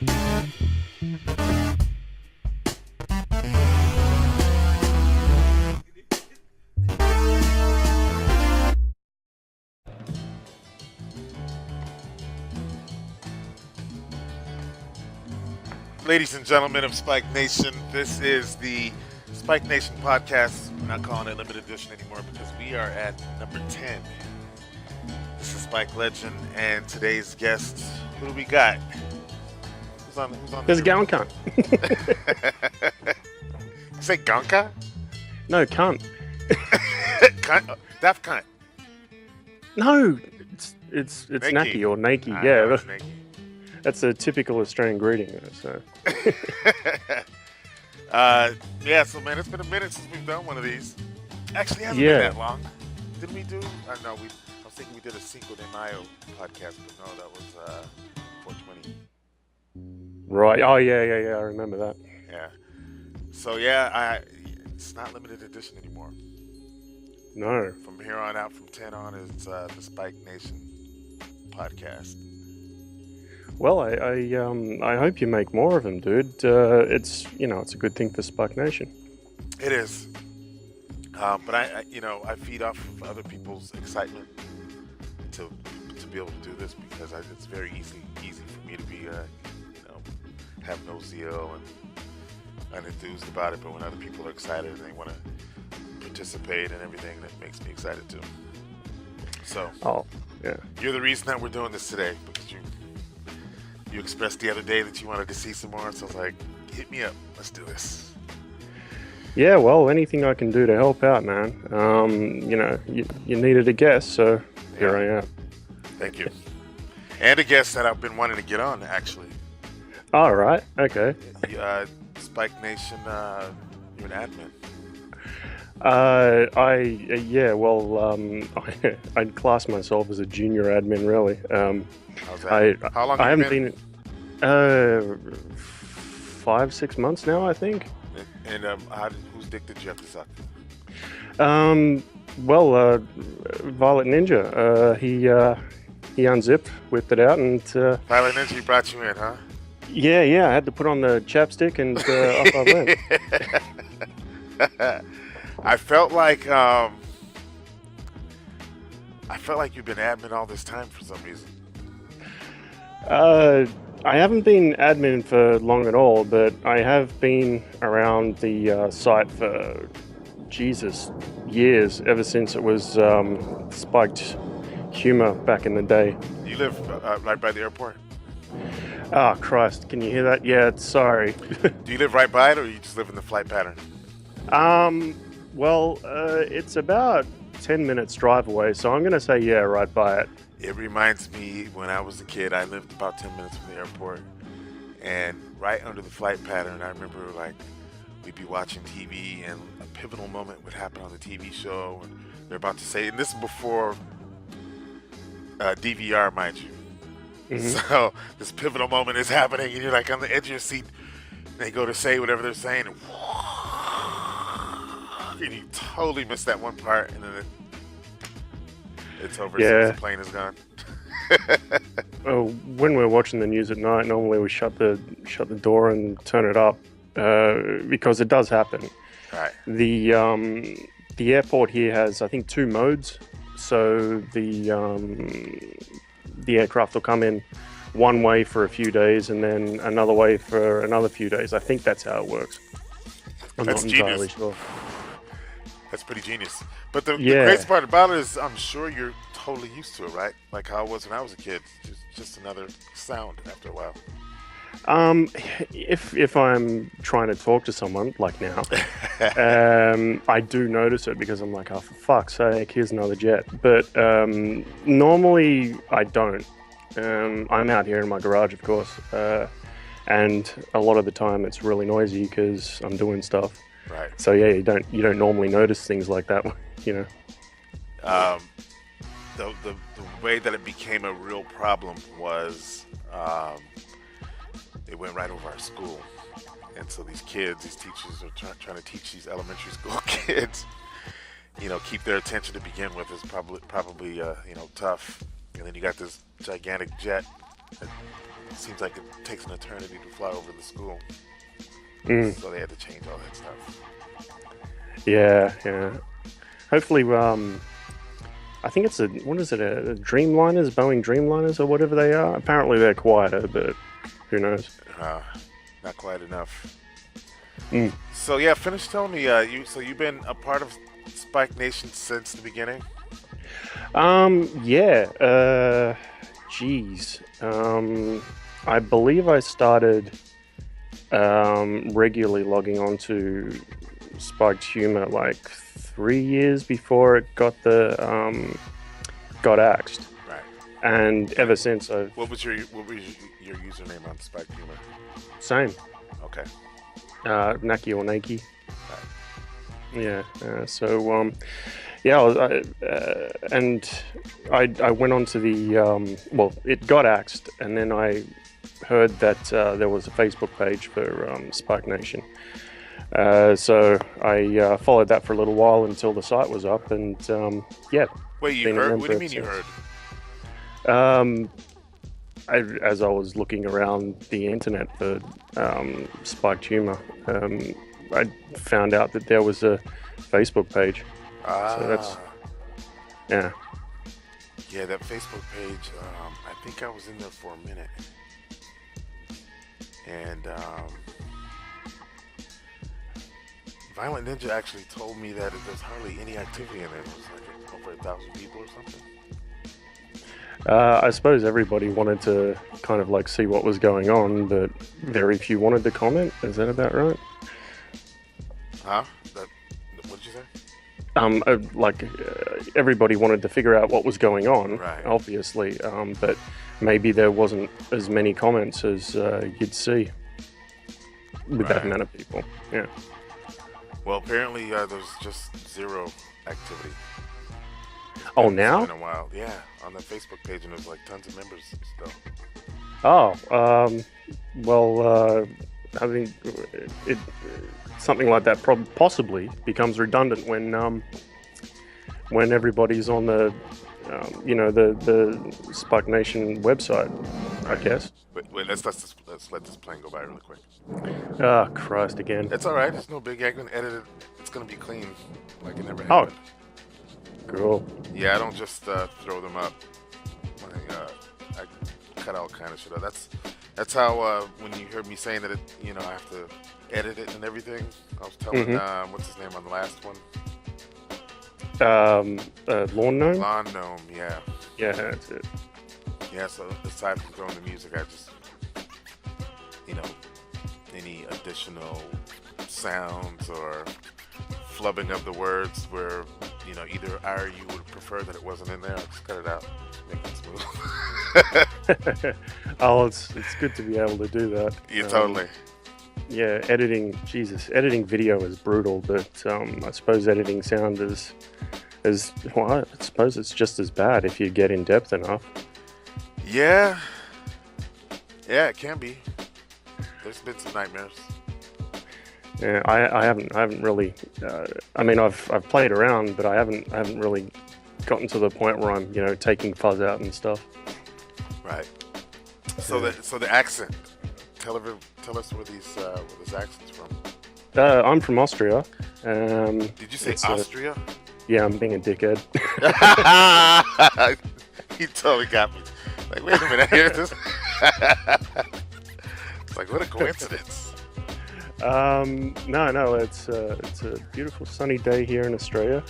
Ladies and gentlemen of Spike Nation, this is the Spike Nation podcast. We're not calling it limited edition anymore because we are at number 10. This is Spike Legend, and today's guest, who do we got? Who's on There's Gonka. You say Gonka? No, cunt. Cunt? Daft cunt. No, it's Nakey. Nakey or Nakey. I Yeah, know it's Nakey. that's a typical Australian greeting. So. Yeah, so man, it's been a minute since we've done one of these. Actually, it hasn't been that long. Did we do? I know I was thinking we did a Cinco de Mayo podcast, but no, that was 420. Right. Oh yeah. I remember that. Yeah. So yeah, it's not limited edition anymore. No. From here on out, from 10 on, it's the Spike Nation podcast. Well, I hope you make more of them, dude. It's a good thing for Spike Nation. It is. But I feed off of other people's excitement to be able to do this because it's very easy for me to be have no zeal and unenthused about it. But when other people are excited and they want to participate and everything, that makes me excited too. So, you're the reason that we're doing this today because you expressed the other day that you wanted to see some more. So I was like, hit me up, let's do this. Yeah, well, anything I can do to help out, man. You needed a guest, so here I am. Thank you. And a guest that I've been wanting to get on, actually. All right. Okay. Spike Nation, you're an admin. I'd class myself as a junior admin, really. How's that? How long have you been? 5-6 months now, I think. And whose dick did you have to suck? Violet Ninja. He unzipped, whipped it out, and Violet Ninja brought you in, huh? Yeah. I had to put on the chapstick, and off I went. I felt like you've been admin all this time for some reason. I haven't been admin for long at all, but I have been around the site for years, ever since it was Spiked Humor back in the day. You live right by the airport? Oh, Christ, can you hear that? Yeah, sorry. Do you live right by it, or you just live in the flight pattern? It's about 10 minutes drive away, so I'm going to say, yeah, right by it. It reminds me when I was a kid, I lived about 10 minutes from the airport, and right under the flight pattern, I remember we'd be watching TV and a pivotal moment would happen on the TV show, and they're about to say, and this is before DVR, mind you. Mm-hmm. So this pivotal moment is happening, and you're like on the edge of your seat, and they go to say whatever they're saying, and you totally miss that one part, and then it's over. Yeah. So the plane is gone. When we're watching the news at night, normally we shut the door and turn it up because it does happen. Right. The airport here has, I think, 2 modes. So the aircraft will come in one way for a few days and then another way for another few days. I think that's how it works. I'm That's not genius. entirely sure. That's pretty genius. But the greatest part about it is I'm sure you're totally used to it, right? Like how it was when I was a kid. Just another sound after a while. If I'm trying to talk to someone, like now, I do notice it because I'm like, oh, for fuck's sake, here's another jet. But normally I don't. I'm out here in my garage, of course, and a lot of the time it's really noisy because I'm doing stuff. Right. So yeah, you don't normally notice things like that, you know. The way that it became a real problem was it went right over our school, and so these teachers are trying to teach these elementary school kids, keep their attention to begin with is probably tough, and then you got this gigantic jet that seems like it takes an eternity to fly over the school. Mm. So they had to change all that stuff. Yeah, yeah. Hopefully, I think it's what is it, a Dreamliners, Boeing Dreamliners or whatever they are. Apparently they're quieter, but who knows? Not quite enough. Mm. So yeah, finish telling me. You've been a part of Spikednation since the beginning. Yeah. Geez. I believe I started regularly logging on to Spiked Humor like 3 years before it got got axed. Right. And ever since I've What was your username on Spiked Humor? same. Okay. Nakey or Nakey. Right. Yeah. And I went on to the it got axed, and then I heard that there was a Facebook page for Spikednation. So I followed that for a little while until the site was up, and yeah. Wait, you been a heard? member What do you mean you since. heard? As I was looking around the internet for Spiked Humor, I found out that there was a Facebook page. So that's yeah. Yeah, that Facebook page. I think I was in there for a minute, and Violent Ninja actually told me that there's hardly any activity in there. It was like over 1,000 people or something. I suppose everybody wanted to kind of like see what was going on, but very few wanted to comment. Is that about right? Huh? What did you say? Everybody wanted to figure out what was going on, Right. obviously, but maybe there wasn't as many comments as you'd see with that Right. amount of people. Yeah. Well, apparently there's just zero activity. Oh, It's now? been a while. Yeah, on the Facebook page, and there's like tons of members still. Oh, I think something like that possibly becomes redundant when everybody's on the the Spikednation website, I guess. Wait, let's let this plane go by really quick. Ah, Christ again. It's all right. It's no big. I can edit it. It's gonna be clean, like it never Oh. happened. Cool. Yeah, I don't just throw them up. I cut all kind of shit out. That's how when you heard me saying that I have to edit it and everything. I was telling what's his name on the last one? Lawn gnome? Lawn Gnome. Yeah. Yeah, that's it. Yeah. So aside from throwing the music, I just any additional sounds or flubbing of the words where either I or you would prefer that it wasn't in there, I'll just cut it out, make it smooth. Oh, it's good to be able to do that. Yeah, totally. Yeah, editing video is brutal, but I suppose editing sound is well, I suppose it's just as bad if you get in depth enough. Yeah, it can be. There's been some nightmares. Yeah, I haven't really. I mean, I've played around, but I haven't really gotten to the point where I'm taking fuzz out and stuff. Right. So the accent. Tell us where this accent's from. I'm from Austria. Did you say Austria? Yeah, I'm being a dickhead. You totally got me. Like, wait a minute, here's this. It's like, what a coincidence. No, it's a beautiful sunny day here in Australia.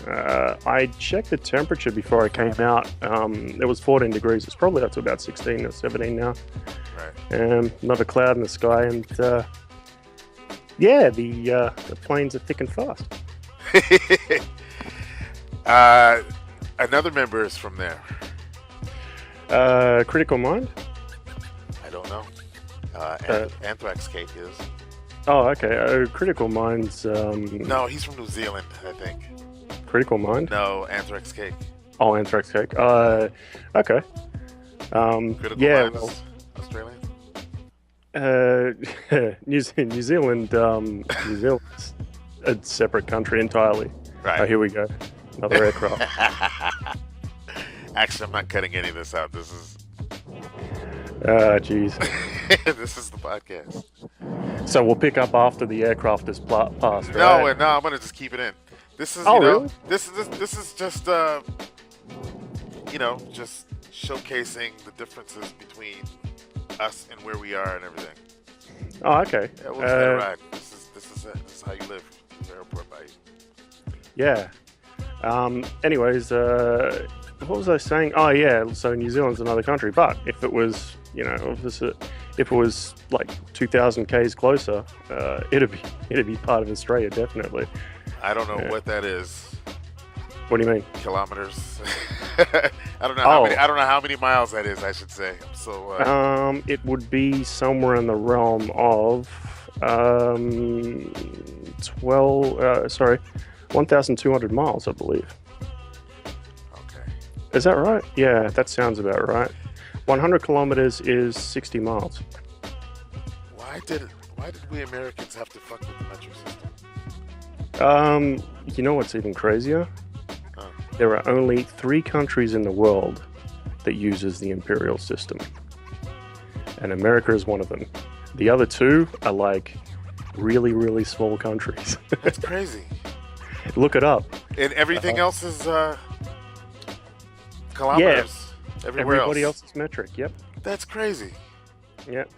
I checked the temperature before I came out. It was 14 degrees. It's probably up to about 16 or 17 now. Right. Not a cloud in the sky, and yeah, the planes are thick and fast. Another member is from there. Critical Mind? I don't know. Anthrax Cake is. Oh, okay. Critical Mind's. No, he's from New Zealand, I think. Critical Mind? No, Anthrax Cake. Oh, Anthrax Cake. Okay. Critical yeah. Mind Well, is Australian. New Zealand. New Zealand's a separate country entirely. Right. Oh, here we go. Another aircraft. Actually, I'm not cutting any of this out. This is. Jeez. This is the podcast. So we'll pick up after the aircraft is passed, No, right? and no, I'm gonna just keep it in. This is, Oh, really? this is just, just showcasing the differences between us and where we are and everything. Oh, okay. Yeah, we'll just let it ride. This is it. This is how you live. The airport by you. Yeah. Anyways, what was I saying? Oh, yeah. So New Zealand's another country, but if it was, if it was like 2,000 k's closer, it'd be part of Australia, definitely. I don't know what that is. What do you mean? Kilometers. I don't know how many. I don't know how many miles that is. I should say. So. It would be somewhere in the realm of 1,200 miles, I believe. Okay. Is that right? Yeah, that sounds about right. 100 kilometers is 60 miles. Why did we Americans have to fuck with the metric system? You know what's even crazier? There are only 3 countries in the world that uses the imperial system, and America is one of them. The other 2 are like really, really small countries. That's crazy. Look it up. And everything else is kilometers. Yeah, everywhere everybody else is metric. Yep. That's crazy. Yep.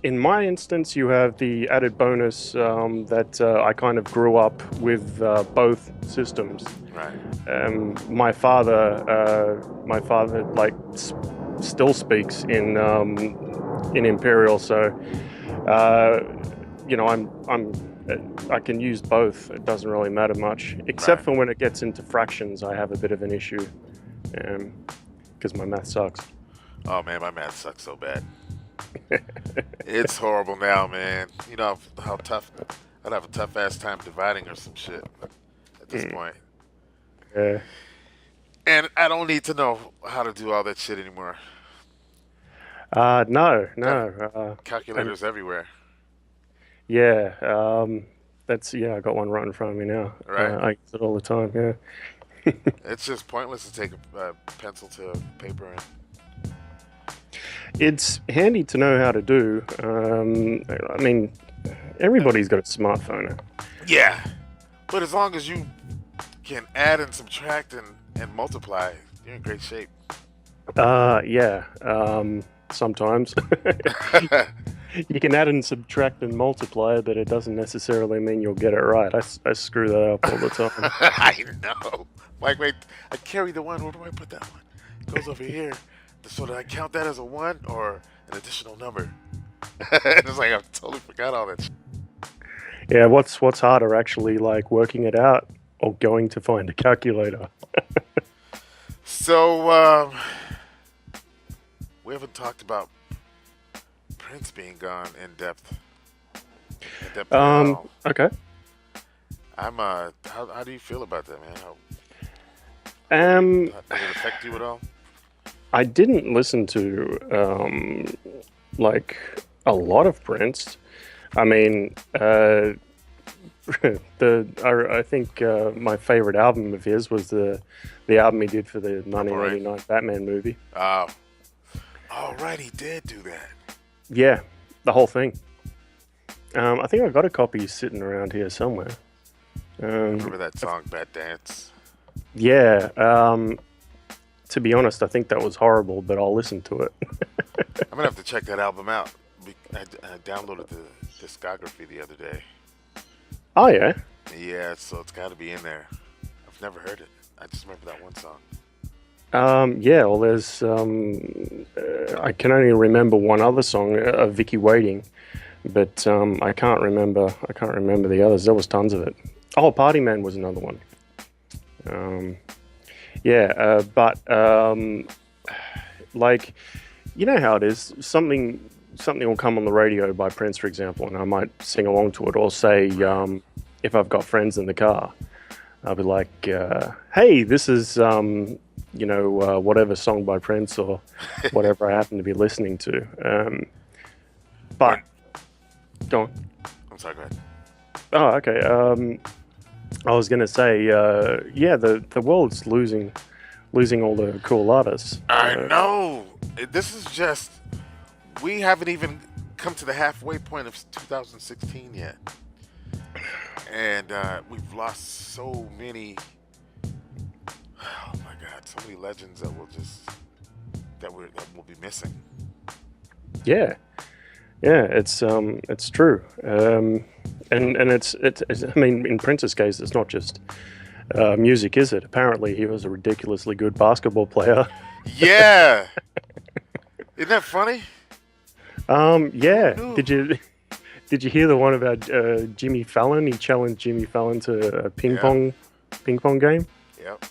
In my instance, you have the added bonus that I kind of grew up with both systems. Right. My father like still speaks in Imperial, so I can use both. It doesn't really matter much, except for when it gets into fractions. I have a bit of an issue because my math sucks. Oh man, my math sucks so bad. It's horrible now, man. You know how tough. I'd have a tough ass time dividing or some shit at this point. Yeah. And I don't need to know how to do all that shit anymore. No. Calculators everywhere. Yeah. I got one right in front of me now. Right. I use it all the time. Yeah. It's just pointless to take a pencil to paper and. It's handy to know how to do. I mean, everybody's got a smartphone now. Yeah, but as long as you can add and subtract and multiply, you're in great shape. Yeah. Sometimes. You can add and subtract and multiply, but it doesn't necessarily mean you'll get it right. I screw that up all the time. I know. Like, wait, I carry the 1. Where do I put that one? It goes over here. So did I count that as a 1 or an additional number? It's like I totally forgot all that shit. Yeah, what's harder, actually, like working it out or going to find a calculator? So, we haven't talked about Prince being gone in depth. At all. Okay. How do you feel about that, man? Did it affect you at all? I didn't listen to like a lot of Prince. I mean, I think my favorite album of his was the album he did for the 1989 Batman movie. Oh, right, he did do that. Yeah, the whole thing. I think I got a copy sitting around here somewhere. Remember that song, Bad Dance? Yeah. To be honest, I think that was horrible, but I'll listen to it. I'm gonna have to check that album out. I downloaded the discography the other day. Oh yeah. Yeah, so it's got to be in there. I've never heard it. I just remember that one song. Yeah. Well, there's. I can only remember one other song of Vicky Waiting, but I can't remember the others. There was tons of it. Oh, Party Man was another one. Yeah, but like, you know how it is. Something will come on the radio by Prince, for example, and I might sing along to it, or say, if I've got friends in the car, I'll be like, "Hey, this is whatever song by Prince or whatever I happen to be listening to." But go on. I'm sorry, go ahead. Oh, okay. I was gonna say, the world's losing all the cool artists. I know. This is just, we haven't even come to the halfway point of 2016 yet, and we've lost so many. Oh my God, so many legends that will be missing. Yeah, yeah, it's true. And it's I mean, in Prince's case, it's not just music, is it? Apparently, he was a ridiculously good basketball player. Yeah, isn't that funny? Who Yeah. knew? Did you hear the one about Jimmy Fallon? He challenged Jimmy Fallon to a Yeah, ping pong game. yep.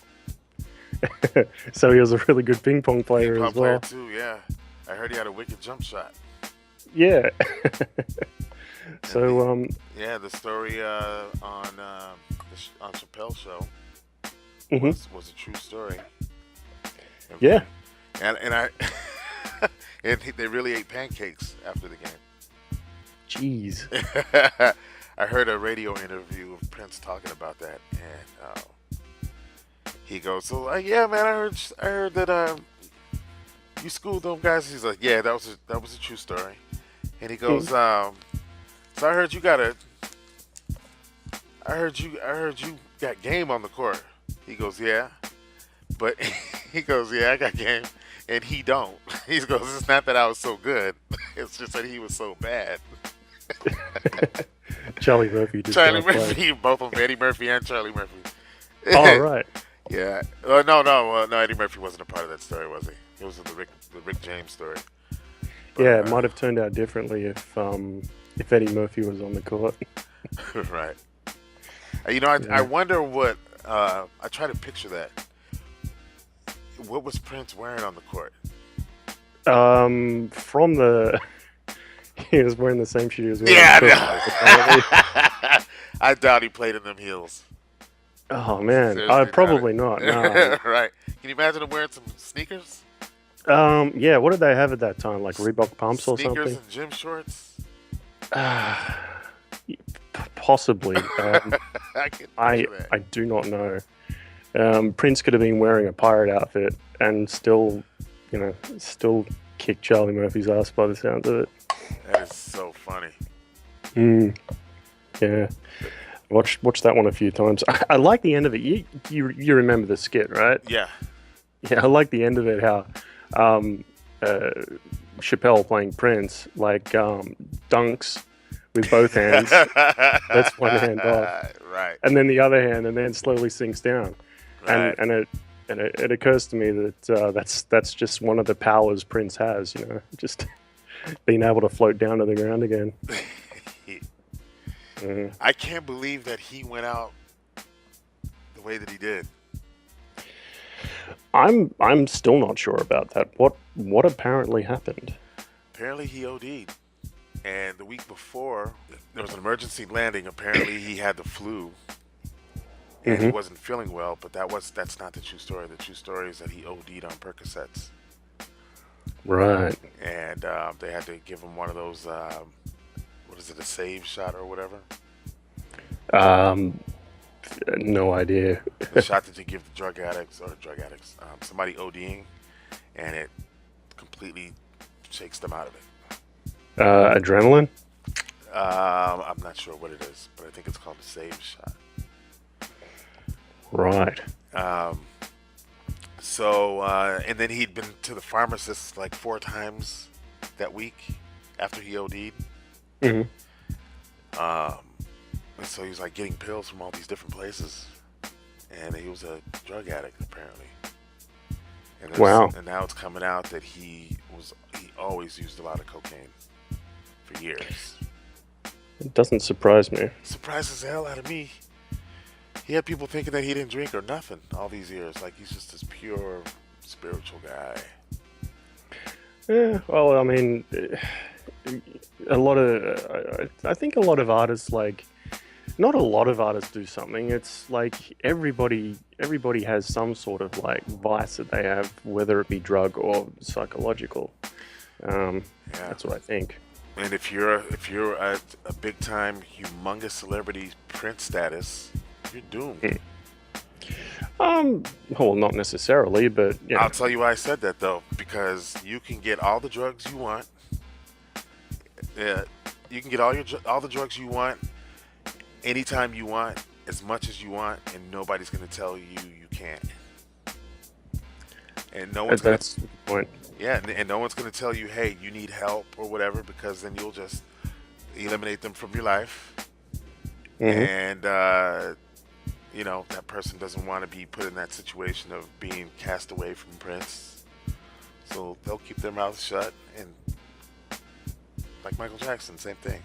So he was a really good ping pong Ping player pong as player well. too. Yeah, I heard he had a wicked jump shot. Yeah. And the So yeah, the story on Chappelle's show mhm. was a true story. Yeah. And I and they really ate pancakes after the Jeez. game. I heard a radio interview of Prince talking about that, and he goes, "So yeah, man, I heard that you schooled them guys." He's like, "Yeah, that was a true story." And he goes, Mm. "So I heard you got game on the court." He goes, "Yeah," but he goes, "Yeah, I got game," and he don't. He goes, "It's not that I was so good; it's just that he was so bad." Charlie Murphy just Charlie can't play. Murphy, both of them, Eddie Murphy and Charlie Murphy. Oh right. Yeah. No. Eddie Murphy wasn't a part of that story, was he? It was in the Rick James story. But Yeah, it might have turned out differently if Eddie Murphy was on the court. right. I Yeah. wonder what. I try to picture that. What was Prince wearing on the court? From the he was wearing the same shoes he was wearing Yeah, on the court, apparently. I doubt he played in them heels. Oh man, Seriously doubt probably not. No. it. Right. Can you imagine him wearing some sneakers? Yeah. What did they have at that time? Like Reebok pumps or Sneakers something? and gym shorts? Possibly. I can I picture that. I do not know. Prince could have been wearing a pirate outfit and still, still kick Charlie Murphy's ass by the sounds of it. That is so funny. Mm, yeah. Watched that one a few times. I like the end of it. You remember the skit, right? Yeah. Yeah, I like the end of it. How um, uh, Chappelle playing Prince dunks with both hands. That's one hand off, Right. and then the other hand, and then slowly sinks down. Right. And it occurs to me that that's just one of the powers Prince has. Just being able to float down to the ground again. Mhm. I can't believe that he went out the way that he did. I'm still not sure about that. What apparently happened? Apparently he OD'd. And the week before, there was an emergency landing. Apparently he had the flu and he Hmm. wasn't feeling well, but that's not the true story. The true story is that he OD'd on Percocets. Right. And they had to give him one of those, what is it, a save shot or whatever? Um, no idea. The shot that you give the somebody ODing, and it completely shakes them out of it. Adrenaline. I'm not sure what it is, but I think it's called a save shot. Right. And then he'd been to the pharmacist like 4 times that week after he OD'd. Hmm. And so he was like getting pills from all these different places, and he was a drug addict apparently. Wow. And now it's coming out that he always used a lot of cocaine for years. It doesn't surprise me. Surprises the hell out of me. He had people thinking that he didn't drink or nothing all these years. Like he's just this pure spiritual guy. Yeah. Well, I mean, a lot of I think a lot of artists not a lot of artists do something. It's like everybody has some sort of like vice that they have, whether it be drug or psychological. Yeah. That's what I think. And if you're a big time humongous celebrity Prince status, you're doomed. Mm. Well, not necessarily, but I'll tell you why I said that though, because you can get all the drugs you want. Yeah, you can get all the drugs you want anytime you want, as much as you want, and nobody's gonna tell you you can't. And no one's gonna, that's the point. yeah, and no one's gonna tell you, hey, you need help or whatever, because then you'll just eliminate them from your life, Hmm. and that person doesn't want to be put in that situation of being cast away from Prince, so they'll keep their mouths shut. And like Michael Jackson, same thing.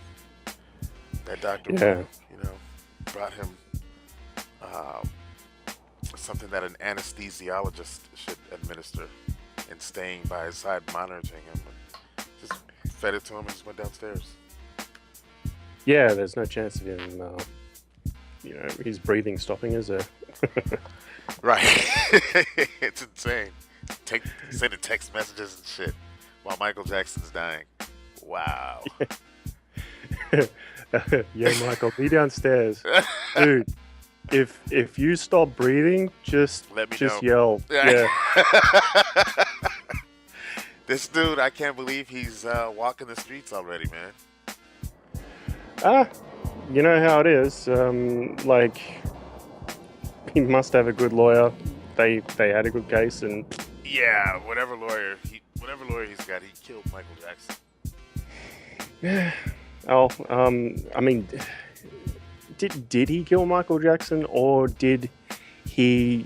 That doctor, Yeah. brought him something that an anesthesiologist should administer, and staying by his side, monitoring him. And just fed it to him and just went downstairs. Yeah, there's no chance of him, his breathing stopping, is there? Right. It's insane. Sending text messages and shit while Michael Jackson's dying. Wow. Yeah, Michael, be downstairs. Dude, if you stop breathing, just Let me just know. yell. Yeah. This dude, I can't believe he's walking the streets already, man. Ah, you know how it is. Like, he must have a good lawyer. They had a good case, and Yeah, whatever lawyer he's got, he killed Michael Jackson. oh, I mean, did he kill Michael Jackson, or did he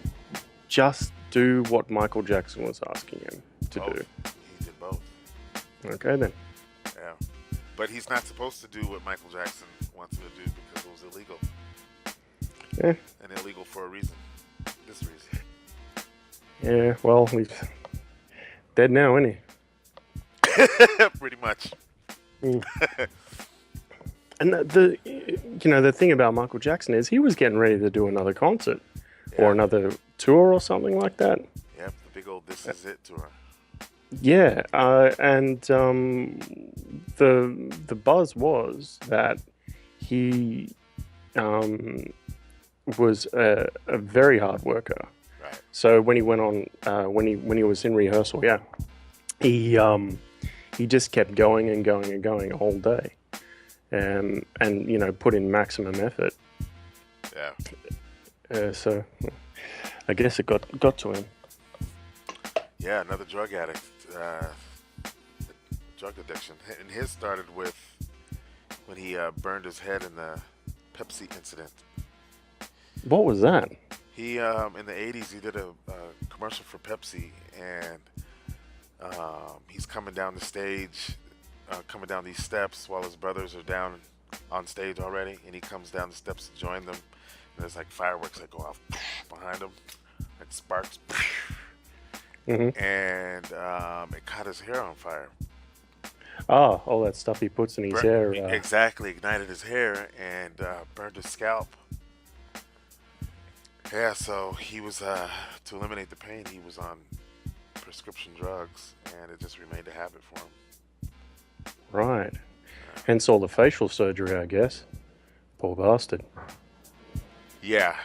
just do what Michael Jackson was asking him to Both. do? He did both. Okay then. Yeah, but he's not supposed to do what Michael Jackson wants him to do because it was illegal. Yeah. And illegal for a reason. This reason. Yeah. Well, he's dead now, isn't he? Pretty much. Mm. And the thing about Michael Jackson is he was getting ready to do another concert or another tour or something like that. Yep, the big old "This Is It" tour. Yeah, and the buzz was that he was a very hard worker. Right. So when he went on, when he was in rehearsal, yeah, he just kept going and going and going all day, and put in maximum effort. Yeah. So I guess it got to him. Yeah, another drug addict. Drug addiction. And his started with when he burned his head in the Pepsi incident. What was that? He in the 80s he did a commercial for Pepsi, and he's coming down the stage, coming down these steps while his brothers are down on stage already, and he comes down the steps to join them, and there's like fireworks that go off behind him, like sparks, Mm-hmm. and it caught his hair on fire. Oh, all that stuff he puts in his hair. Exactly, ignited his hair and burned his scalp. Yeah, so he was to eliminate the pain, he was on prescription drugs, and it just remained a habit for him. Right. Hence all the facial surgery, I guess. Poor bastard. Yeah.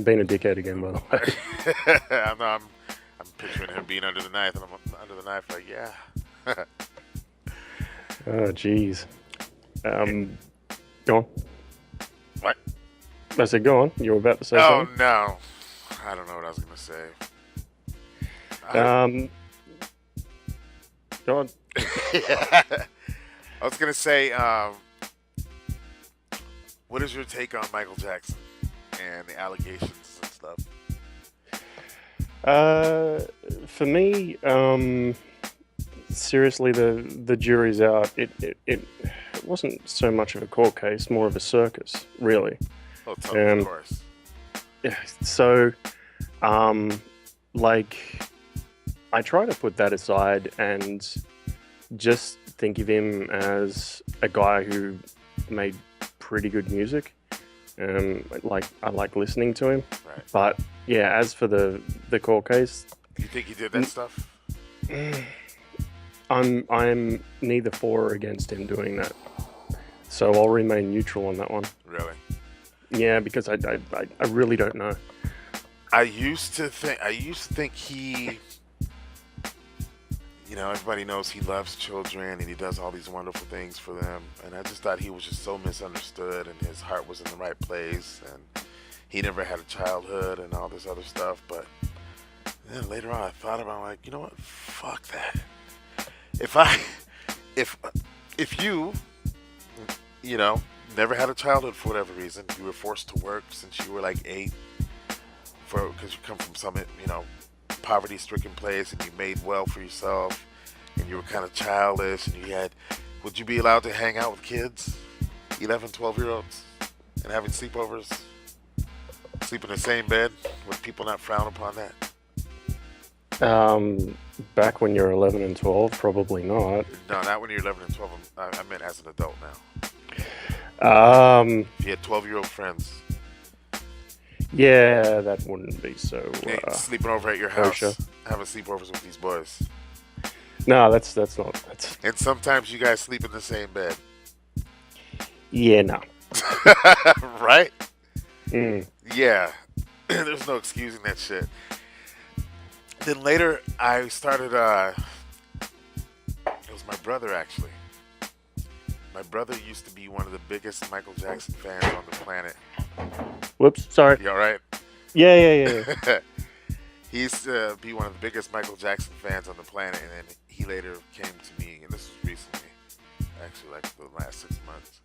Being a dickhead again, by the way. I'm picturing him being under the knife, and I'm under the knife like, yeah. Oh, jeez. Go on. What? I said, go on. You were about to say Oh, something? no. I don't know what I was going to say. Go on. I was going to say, what is your take on Michael Jackson and the allegations and stuff? For me, seriously, the jury's out. It wasn't so much of a court case, more of a circus, really. Oh, totally, of course. Yeah, so, I try to put that aside and just think of him as a guy who made pretty good music. I like listening to him. Right. But yeah, as for the court case, You think he did that stuff? I'm neither for or against him doing that. So I'll remain neutral on that one. Really? Yeah, because I really don't know. I used to think he, everybody knows he loves children and he does all these wonderful things for them. And I just thought he was just so misunderstood and his heart was in the right place and he never had a childhood and all this other stuff. But then later on, I thought about like, you know what? Fuck that. If I, if, if you, you know, never had a childhood for whatever reason, you were forced to work since you were like 8, because you come from some, poverty-stricken place and you made well for yourself, and you were kind of childish, and would you be allowed to hang out with kids, 11, 12-year-olds, and having sleepovers, sleep in the same bed? Would people not frown upon that? Back when you're 11 and 12, probably not. No, not when you're 11 and 12. I meant as an adult now. If you had 12-year-old friends. Yeah, that wouldn't be so. Sleeping over at your house, kosher. having sleepovers with these boys. No, that's not. That's And sometimes you guys sleep in the same bed. yeah, no. Right? Mm. Yeah. There's no excusing that shit. Then later, I started, it was my brother, actually. My brother used to be one of the biggest Michael Jackson fans on the planet. Whoops, sorry. You all right? Yeah. He used to be one of the biggest Michael Jackson fans on the planet, and then he later came to me, and this was recently, actually, like the last 6 months.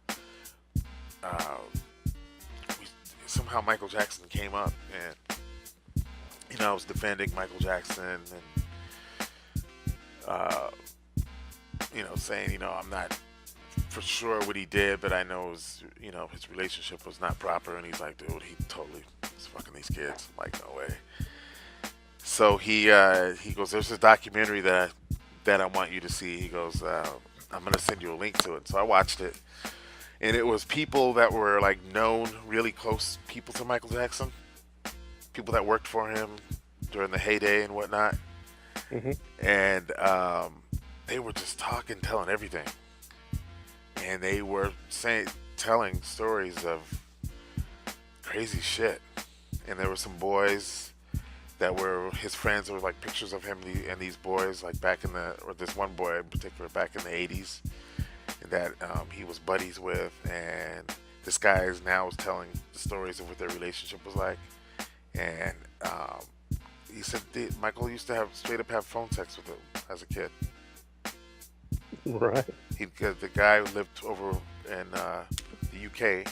Somehow Michael Jackson came up, and I was defending Michael Jackson, and saying, I'm not for sure what he did, but I know his relationship was not proper. And he's like, dude, he totally was fucking these kids. I'm like, no way. So he goes, there's a documentary that I want you to see. He goes, I'm gonna send you a link to it. So I watched it, and it was people that were like known, really close people to Michael Jackson, people that worked for him during the heyday and whatnot. Mm-hmm. And they were just talking, telling everything. And they were telling stories of crazy shit. And there were some boys that were his friends. There were like pictures of him and these boys, like or this one boy in particular, back in the 80s, that he was buddies with. And this guy is now telling the stories of what their relationship was like. And he said Michael used to straight up have phone sex with him as a kid. Right. Because the guy lived over in the UK,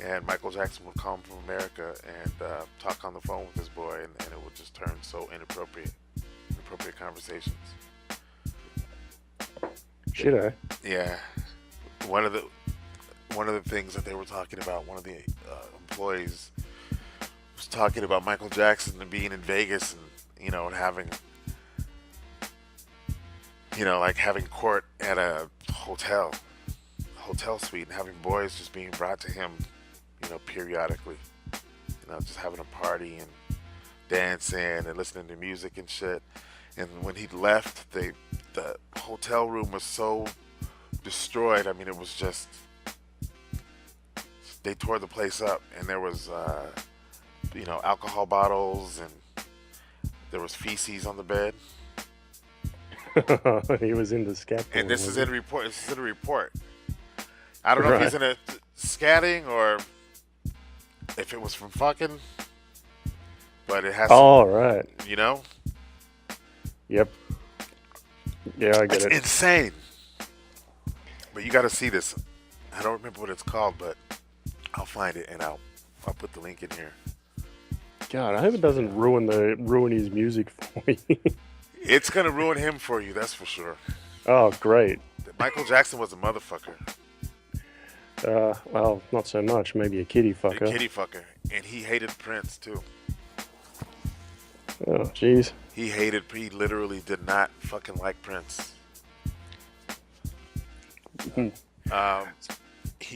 and Michael Jackson would call him from America and talk on the phone with this boy, and it would just turn so inappropriate conversations. Should I? Yeah. One of the things that they were talking about, one of the employees was talking about Michael Jackson and being in Vegas and and having like having court at a hotel suite, and having boys just being brought to him, periodically, just having a party and dancing and listening to music and shit. And when he left, the hotel room was so destroyed. I mean, it was just, they tore the place up, and there was, alcohol bottles, and there was feces on the bed. He was into scat. And this is in a report. This is in a report. I don't know if he's in a scatting or if it was from fucking, but it has. Oh, right. Yep. Yeah, I get It's it. insane. But you got to see this. I don't remember what it's called, but I'll find it and I'll put the link in here. God, I hope it doesn't ruin his music for me. It's gonna ruin him for you, that's for sure. Oh, great. Michael Jackson was a motherfucker. Well, not so much. Maybe a kitty fucker. A kitty fucker. And he hated Prince, too. Oh, jeez. He literally did not fucking like Prince.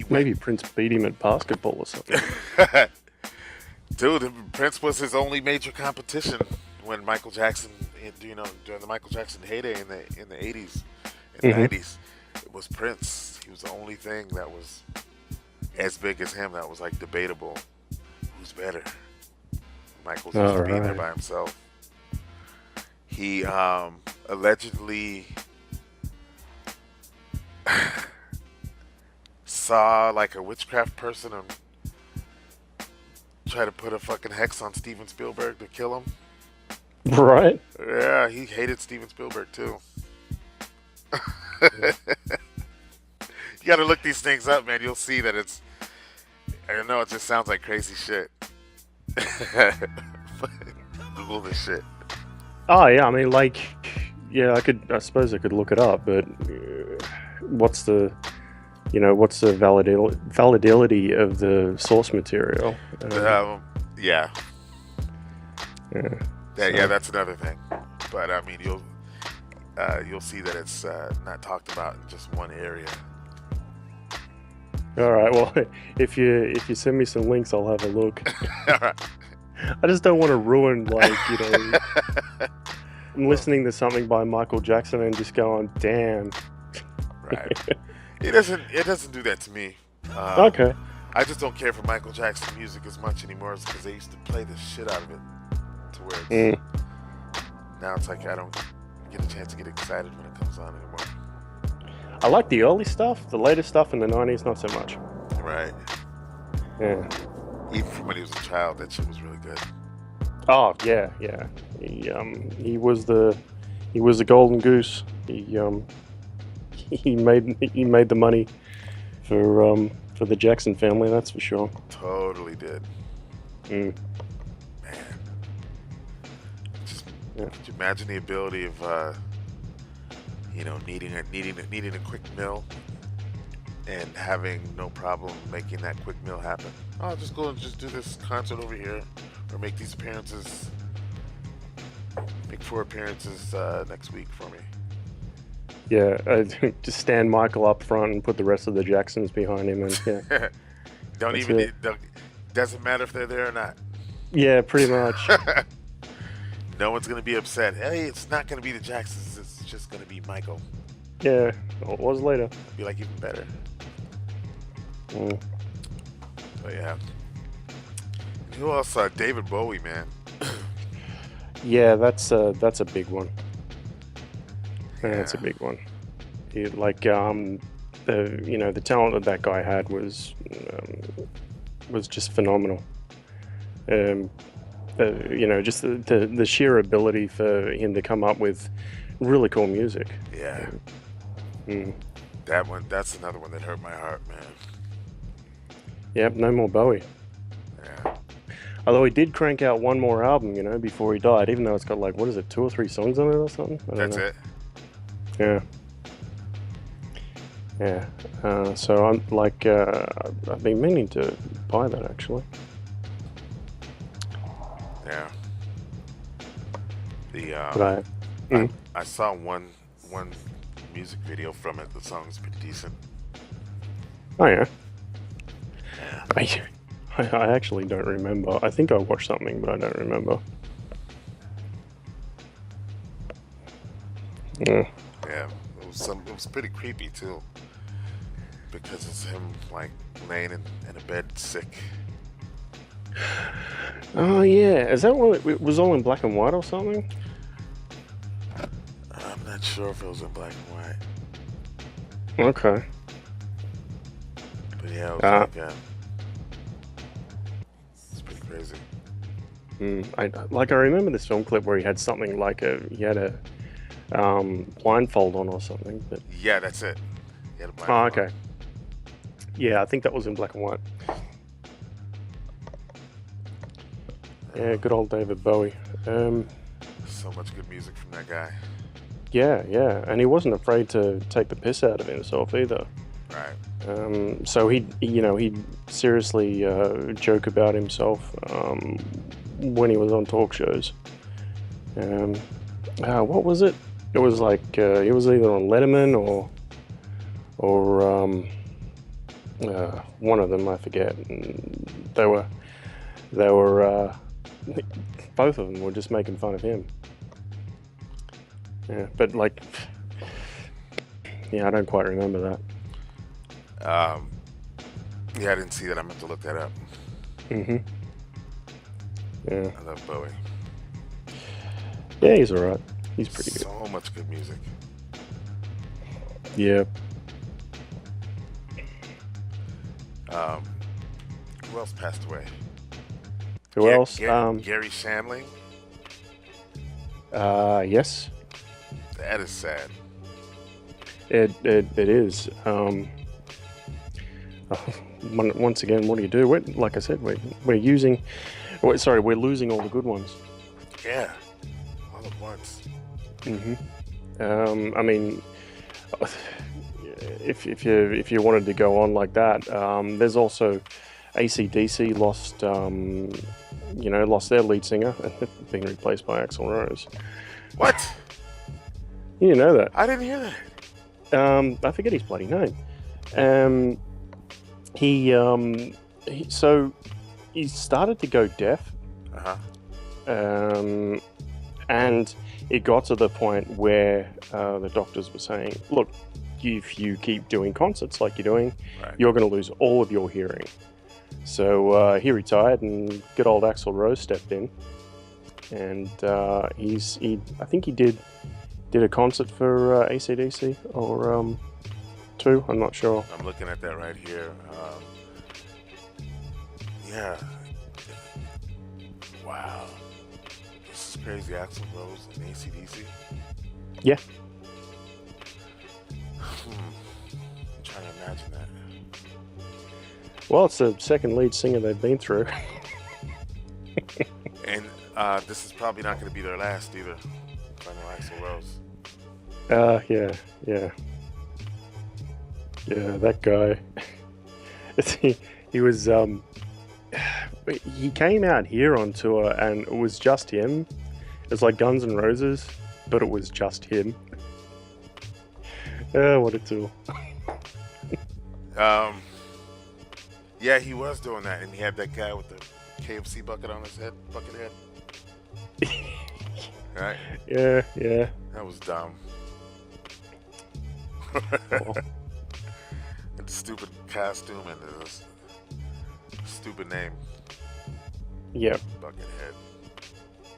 Maybe Prince beat him at basketball or something. Dude, Prince was his only major competition when Michael Jackson, during the Michael Jackson heyday in the 80s and 90s. It was Prince. He was the only thing that was as big as him that was like debatable. Who's better? Michael's used All to being there right. by himself. He allegedly saw like a witchcraft person and try to put a fucking hex on Steven Spielberg to kill him. Right. Yeah, he hated Steven Spielberg too. You gotta look these things up, man. You'll see that it's. I don't know. It just sounds like crazy shit. Google this shit. Oh yeah, I mean, like, yeah, I suppose I could look it up, but what's the, what's the validity of the source material? Yeah, Yeah. yeah, that's another thing. But I mean, you'll see that it's not talked about in just one area. All right. Well, if you send me some links, I'll have a look. All right. I just don't want to ruin, like, I'm listening to something by Michael Jackson and just going, damn. Right. It doesn't do that to me. Okay. I just don't care for Michael Jackson music as much anymore because they used to play the shit out of it to where it's, now it's like I don't get a chance to get excited when it comes on anymore. I like the early stuff. The later stuff in the 90s, not so much. Right. Yeah. Even from when he was a child, that shit was really good. Oh yeah, yeah. He was the golden goose. He made the money for the Jackson family. That's for sure. Totally did. Mm. Man. Just could you imagine the ability of needing a quick meal and having no problem making that quick meal happen. Oh, I'll just go and just do this concert over here, or make these appearances, make 4 appearances next week for me. Yeah, just stand Michael up front and put the rest of the Jacksons behind him, and yeah. Doesn't matter if they're there or not. Yeah, pretty much. No one's gonna be upset. Hey, it's not gonna be the Jacksons. It's just gonna be Michael. Yeah, well, it was later. It'd be like even better. Mm. But yeah. Who else? David Bowie, man. Yeah, that's a big one. Yeah. That's a big one. The talent that guy had was just phenomenal. Just the sheer ability for him to come up with really cool music. Yeah. Mm. That's another one that hurt my heart, man. Yep, no more Bowie. Yeah. Although he did crank out one more album, before he died, even though it's got 2 or 3 songs on it or something. I don't know. It. Yeah. Yeah. So I'm I've been meaning to buy that actually. Yeah. But I saw one music video from it. The song is pretty decent. Oh yeah. Yeah. I actually don't remember. I think I watched something, but I don't remember. Yeah. Yeah. It was pretty creepy too, because it's him like laying in a bed sick. Oh yeah. Is that one? It was all in black and white or something? I'm not sure if it was in black and white. Okay. But yeah, it was it's pretty crazy. I remember this film clip where he had something he had a blindfold on or something. But Yeah, that's it. He had a blindfold okay. Yeah, I think that was in black and white. Yeah, good old David Bowie. So much good music from that guy. Yeah, and he wasn't afraid to take the piss out of himself either. Right. So he'd seriously joke about himself when he was on talk shows. What was it? It was he was either on Letterman or one of them, I forget. And they were both of them were just making fun of him. Yeah, but I don't quite remember that. Yeah, I didn't see that. I meant to look that up. Mm-hmm. Yeah. I love Bowie. Yeah, he's alright. He's pretty good. So much good music. Yeah. Who else passed away? Who else? Gary Shandling. Yes. That is sad. It is. Once again, what do you do? Like I said, we're losing all the good ones. Yeah, all at once. I mean, if you wanted to go on like that, there's also AC/DC lost their lead singer, being replaced by Axl Rose. What? You didn't know that? I didn't hear that. I forget his bloody name. He started to go deaf. And it got to the point where the doctors were saying, look, if you keep doing concerts like you're doing, you're going to lose all of your hearing. So he retired, and good old Axl Rose stepped in, and I think he did a concert for AC/DC or two. I'm not sure. I'm looking at that right here. Yeah. Wow. This is crazy. Axl Rose and AC/DC. Yeah. I'm trying to imagine that. Well, it's the second lead singer they've been through. And this is probably not going to be their last either. I know Axl Rose. Yeah, that guy. He was he came out here on tour, and it was just him. It's like Guns N' Roses, but it was just him. What a tool. Yeah, he was doing that, and he had that guy with the KFC bucket on his head, bucket head. Right? Yeah. That was dumb. Oh. And stupid costume and this stupid name. Yeah. Buckethead.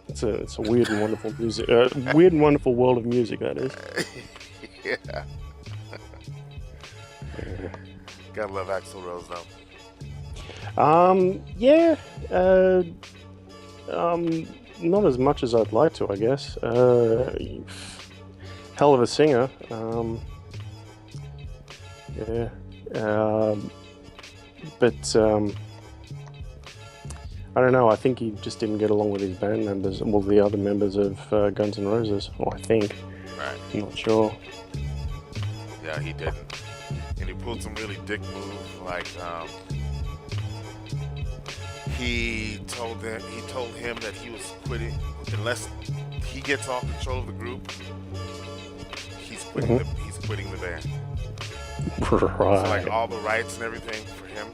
It's a weird and wonderful music. Weird and wonderful world of music, that is. Yeah. Gotta love Axl Rose though. Yeah. Not as much as I'd like to, I guess. Hell of a singer. Yeah. But I don't know. I think he just didn't get along with his band members, well, the other members of Guns N' Roses. Well, I think. Right. I'm not sure. Yeah, he didn't. And he pulled some really dick moves, like he told him that he was quitting unless he gets all control of the group. He's quitting he's quitting the band. Right. So like all the rights and everything for him,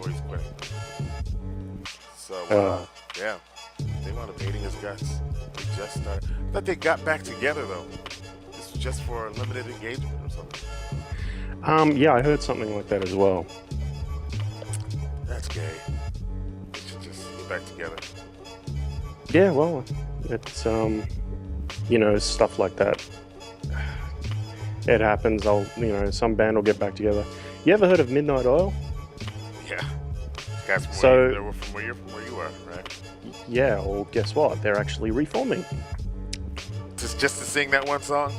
or he's quitting. So yeah, they wound up hating his guts. They just started. I thought they got back together though. This was just for a limited engagement or something. Yeah, I heard something like that as well. That's gay. They should just get back together. Yeah, well, it's stuff like that. It happens. Some band will get back together. You ever heard of Midnight Oil? Yeah. Guys from where you were, right? Yeah, well, guess what? They're actually reforming. Just to sing that one song?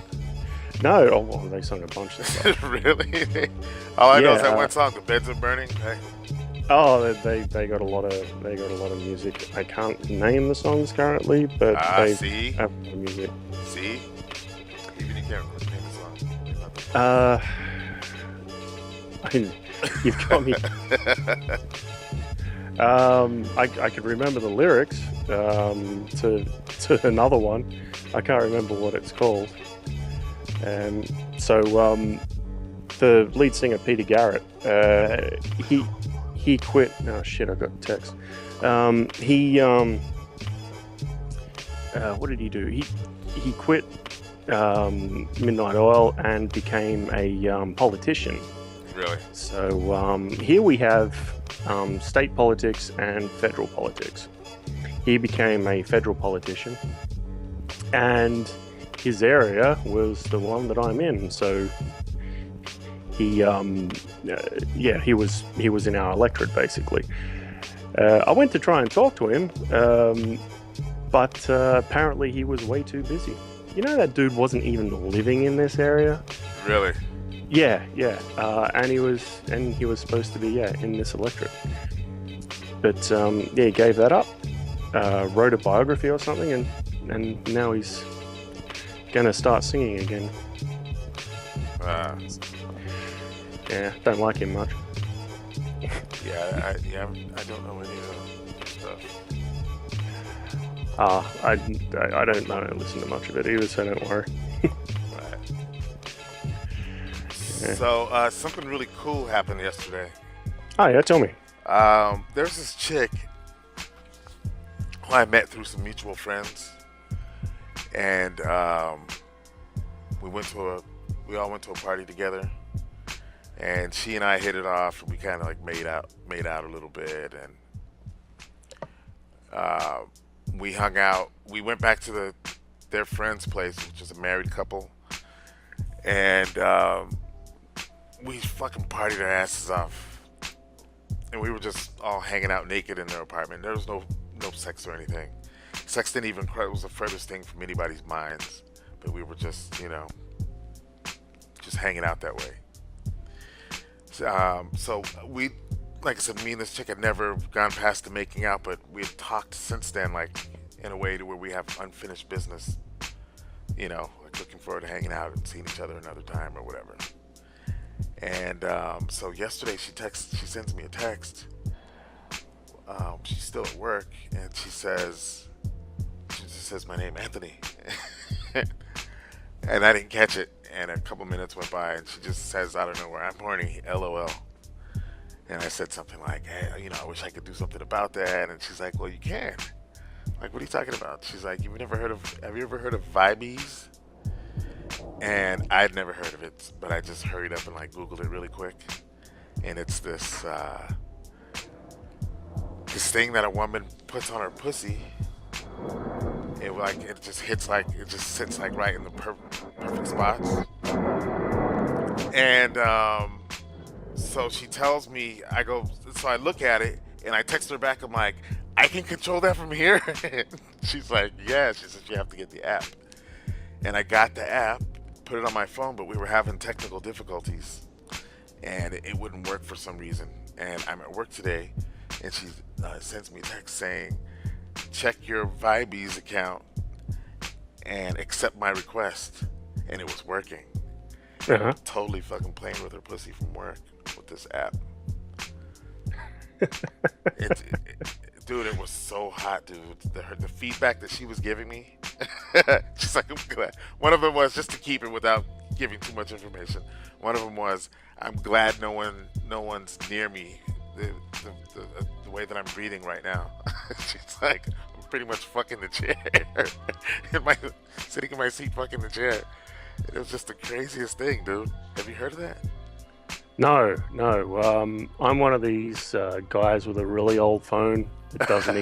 No, well, they sung a bunch of stuff. Really? All I know is that one song, "The Beds Are Burning." Right? Oh, they got a lot of music. I can't name the songs currently, but they have a lot of music. See, even you can't name the song. You've got me. I could remember the lyrics to another one. I can't remember what it's called. The lead singer Peter Garrett, he quit. Oh shit! I got a text. What did he do? He quit Midnight Oil and became a politician. Really? So here we have state politics and federal politics. he became a federal politician, and his area was the one that I'm in. So he, he was in our electorate basically. I went to try and talk to him, but apparently he was way too busy. You know, that dude wasn't even living in this area. Really? Yeah. And he was supposed to be in this electorate. But he gave that up. Wrote a biography or something, and now he's gonna start singing again. Yeah, don't like him much. I don't know any of the stuff. I don't listen to much of it either, so don't worry. Right. Yeah. So something really cool happened yesterday. Oh yeah, tell me. There's this chick who I met through some mutual friends, and we all went to a party together, and she and I hit it off, and we kind of like made out a little bit, and we hung out. We went back to their friend's place, which is a married couple, and we fucking partied our asses off, and we were just all hanging out naked in their apartment. There was no sex or anything. Sex didn't even was the furthest thing from anybody's minds, but we were just, just hanging out that way. So we, like I said, me and this chick had never gone past the making out, but we had talked since then, like in a way to where we have unfinished business, like looking forward to hanging out and seeing each other another time or whatever. And so yesterday she sends me a text. She's still at work, and she just says my name, Anthony. And I didn't catch it, and a couple minutes went by, and she just says, I don't know where, I'm horny, LOL. And I said something like, hey, I wish I could do something about that. And she's like, well, you can. Like, what are you talking about? She's like, have you ever heard of Vibes? And I'd never heard of it, but I just hurried up and like Googled it really quick. And it's this thing that a woman puts on her pussy. It just sits like right in the perfect spots. And so she tells me, so I look at it and I text her back. I'm like, I can control that from here. She's like, yeah. She says you have to get the app. And I got the app, put it on my phone, but we were having technical difficulties, and it wouldn't work for some reason. And I'm at work today, and she sends me a text saying, check your Vibes account and accept my request. And it was working. Uh-huh. Totally fucking playing with her pussy from work with this app. Dude, it was so hot, dude. The feedback that she was giving me, she's like, I'm glad. One of them was, just to keep it without giving too much information, one of them was, I'm glad no one's near me the way that I'm breathing right now. She's like, I'm pretty much fucking the chair. Sitting in my seat fucking the chair. It was just the craziest thing, dude. Have you heard of that? No. I'm one of these guys with a really old phone that doesn't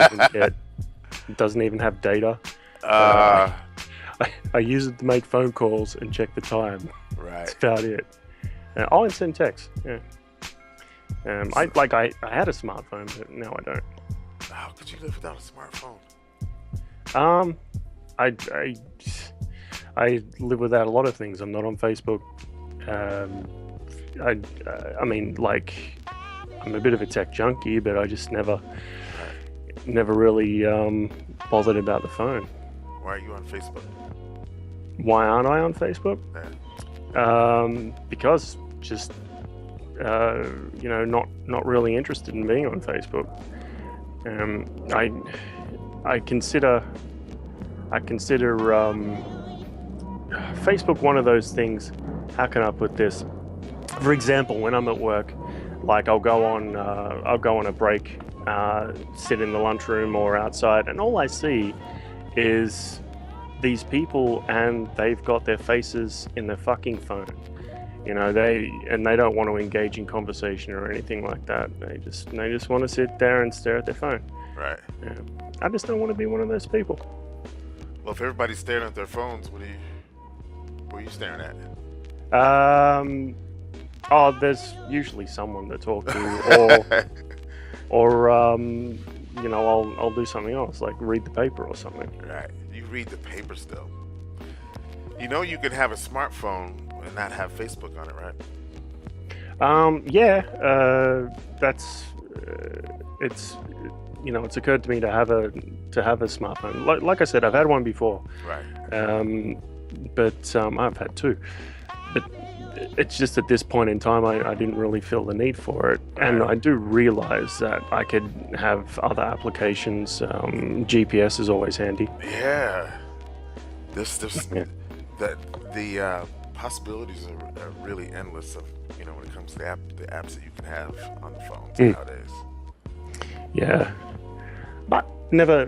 even have data. I use it to make phone calls and check the time. Right. That's about it. And send texts. Yeah. I had a smartphone, but now I don't. How could you live without a smartphone? I live without a lot of things. I'm not on Facebook. I mean, like, I'm a bit of a tech junkie, but I just never really bothered about the phone. Why are you on Facebook? Why aren't I on Facebook? Yeah. Because just not really interested in being on Facebook. I consider Facebook one of those things. How can I put this? For example, when I'm at work, like I'll go on a break, sit in the lunchroom or outside, and all I see is these people, and they've got their faces in their fucking phone. They don't want to engage in conversation or anything like that. They just want to sit there and stare at their phone. Right. Yeah. I just don't want to be one of those people. Well, if everybody's staring at their phones, what are you staring at? Oh, there's usually someone to talk to, or I'll do something else, like read the paper or something. Right. You read the paper still. You know you can have a smartphone and not have Facebook on it, right? Yeah, that's it's it's occurred to me to have a smartphone. Like I said, I've had one before. Right. But I've had two. But it's just at this point in time, I didn't really feel the need for it, and I do realize that I could have other applications. GPS is always handy. Yeah. This Yeah. that the possibilities are really endless of when it comes to the apps that you can have on the phones nowadays. Yeah, but never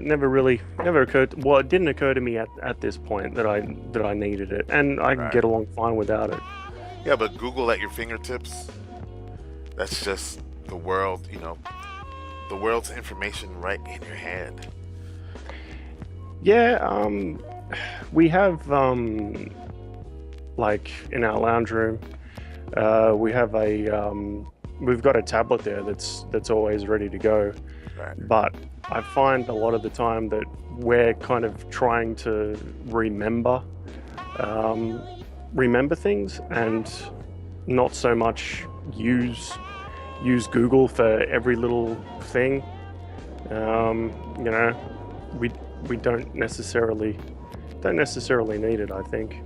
occurred. Well, it didn't occur to me at this point that I needed it, and I can get along fine without it. Yeah, but Google at your fingertips, that's just the world, the world's information right in your hand. Yeah, we have like in our lounge room, we have we've got a tablet there that's always ready to go. Right. But I find a lot of the time that we're kind of trying to remember things and not so much use Google for every little thing. We don't necessarily need it, I think.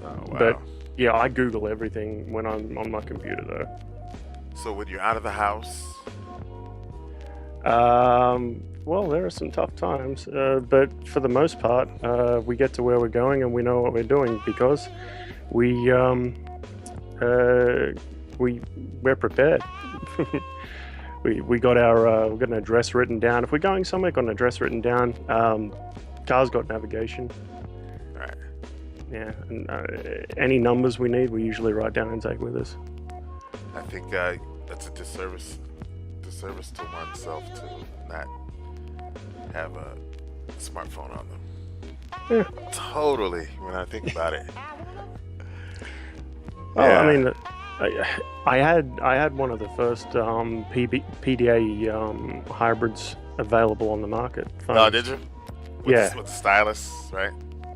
Oh, wow. But yeah, I Google everything when I'm on my computer though. So when you're out of the house, well, there are some tough times, but for the most part, we get to where we're going and we know what we're doing because we're prepared. we got an address written down. If we're going somewhere, got an address written down. Car's got navigation. right? Yeah, and any numbers we need, we usually write down and take with us. I think that's a disservice to oneself to not have a smartphone on them. Yeah. Totally. When I think about it. Oh, I mean, I had one of the first PDA hybrids available on the market. Oh, did you? Yeah. With the stylus, right?